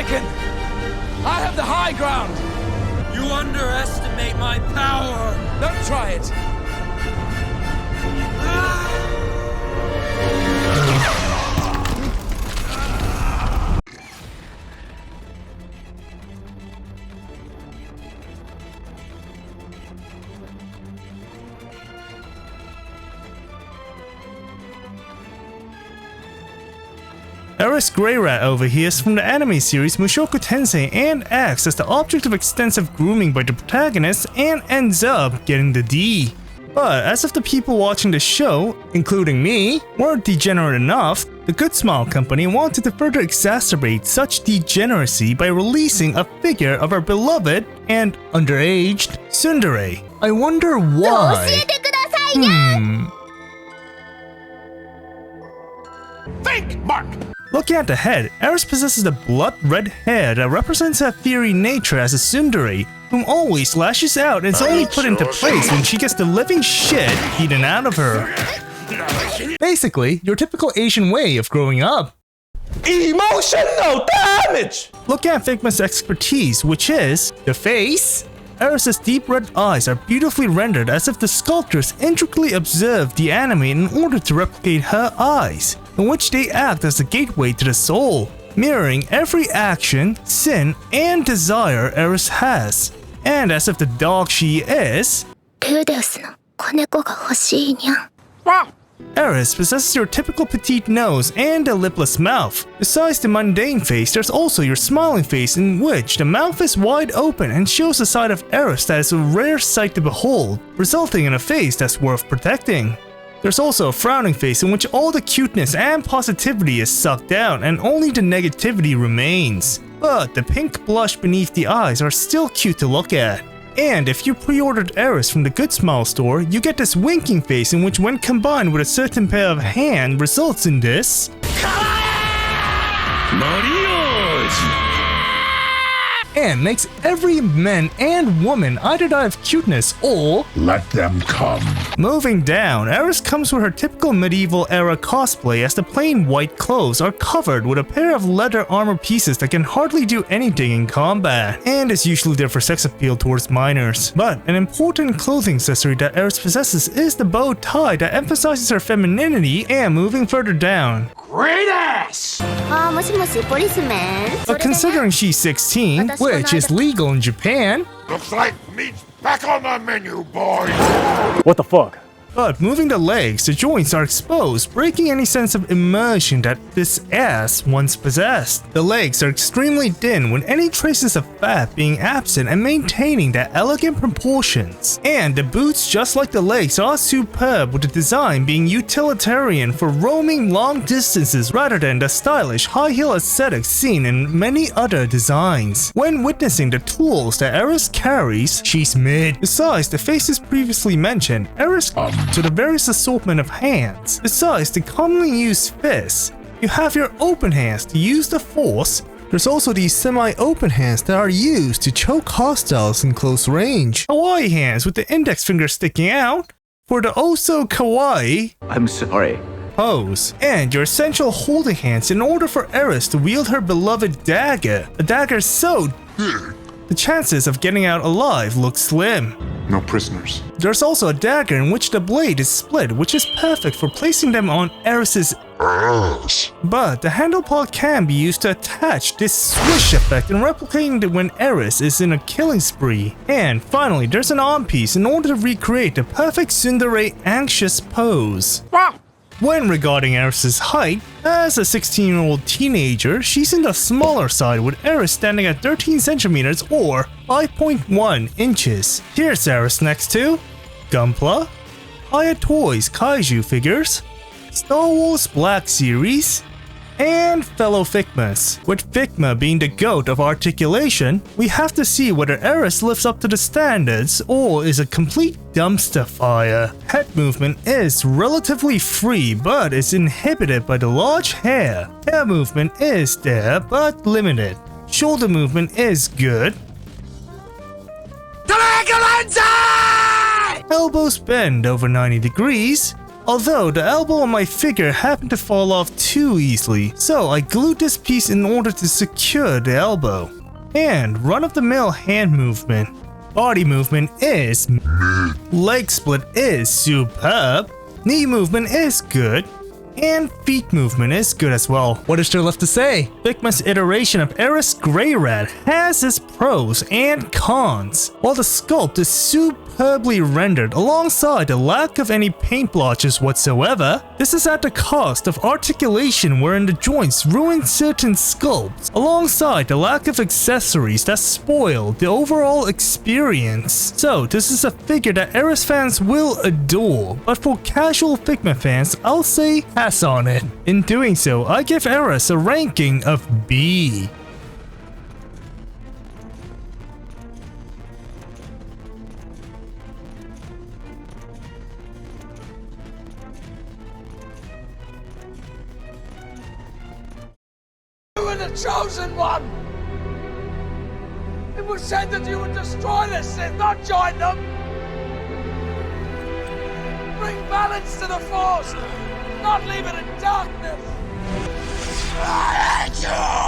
mistaken. I have the high ground. You underestimate my power. Don't try it. Eris Greyrat over here is from the anime series Mushoku Tensei and acts as the object of extensive grooming by the protagonist and ends up getting the D. But as if the people watching the show, including me, weren't degenerate enough, the Good Smile Company wanted to further exacerbate such degeneracy by releasing a figure of our beloved and underaged Tsundure. I wonder why. Think, Mark. Looking at the head, Eris possesses a blood red hair that represents her fiery nature as a tsundere, whom always lashes out and is only put into place when she gets the living shit eaten out of her. Basically, your typical Asian way of growing up. Emotional damage! Looking at Figma's expertise, which is the face, Eris's deep red eyes are beautifully rendered as if the sculptors intricately observed the anime in order to replicate her eyes, in which they act as the gateway to the soul, mirroring every action, sin, and desire Eris has. And as if the dog she is, Eris possesses your typical petite nose and a lipless mouth. Besides the mundane face, there's also your smiling face, in which the mouth is wide open and shows a side of Eris that is a rare sight to behold, resulting in a face that's worth protecting. There's also a frowning face in which all the cuteness and positivity is sucked out and only the negativity remains. But the pink blush beneath the eyes are still cute to look at. And if you pre-ordered Eris from the Good Smile store, you get this winking face in which, when combined with a certain pair of hands, results in this and makes every man and woman either die of cuteness or let them come. Moving down, Eris comes with her typical medieval era cosplay, as the plain white clothes are covered with a pair of leather armor pieces that can hardly do anything in combat, and is usually there for sex appeal towards minors. But an important clothing accessory that Eris possesses is the bow tie that emphasizes her femininity. And moving further down, Great ass! but considering she's 16, which is legal in Japan, Looks like meat's back on the menu, boys. What the fuck? but moving the legs, the joints are exposed, breaking any sense of immersion that this ass once possessed. The legs are extremely thin, with any traces of fat being absent and maintaining their elegant proportions. And the boots, just like the legs, are superb, with the design being utilitarian for roaming long distances rather than the stylish high heel aesthetic seen in many other designs. When witnessing the tools that Eris carries, she's mid. Besides the faces previously mentioned, Eris to the various assortment of hands. Besides the commonly used fists, you have your open hands to use the force. There's also these semi-open hands that are used to choke hostiles in close range. Kawaii hands with the index finger sticking out for the oh-so kawaii I'm sorry. pose. And your essential holding hands in order for Eris to wield her beloved dagger. A dagger so the chances of getting out alive look slim. No prisoners. There's also a dagger in which the blade is split, which is perfect for placing them on Eris's Ass. but the handle part can be used to attach this swish effect and replicating it when Eris is in a killing spree. And finally, there's an arm piece in order to recreate the perfect tsundere anxious pose. When regarding Eris's height, as a 16-year-old teenager, she's in the smaller side, with Eris standing at 13 centimeters or 5.1 inches. Here's Eris next to Gunpla, Aya Toys Kaiju figures, Star Wars Black Series, and fellow Figmas. With Figma being the goat of articulation, we have to see whether Eris lives up to the standards or is a complete dumpster fire. Head movement is relatively free, but is inhibited by the large hair. Hair movement is there, but limited. Shoulder movement is good. Elbows bend over 90 degrees. Although the elbow on my figure happened to fall off too easily, so I glued this piece in order to secure the elbow. And run-of-the-mill hand movement. Body movement is leg split is superb. Knee movement is good. And feet movement is good as well. What is there left to say? Figma's iteration of Eris Greyrat has its pros and cons. While the sculpt is superbly rendered alongside the lack of any paint blotches whatsoever, this is at the cost of articulation wherein the joints ruin certain sculpts, alongside the lack of accessories that spoil the overall experience. So this is a figure that Eris fans will adore, but for casual Figma fans, I'll say pass on it. In doing so, I give Eris a ranking of B. You were the chosen one! It was said that you would destroy the Sith, not join them! Bring balance to the Force, not leave it in darkness! I hate you!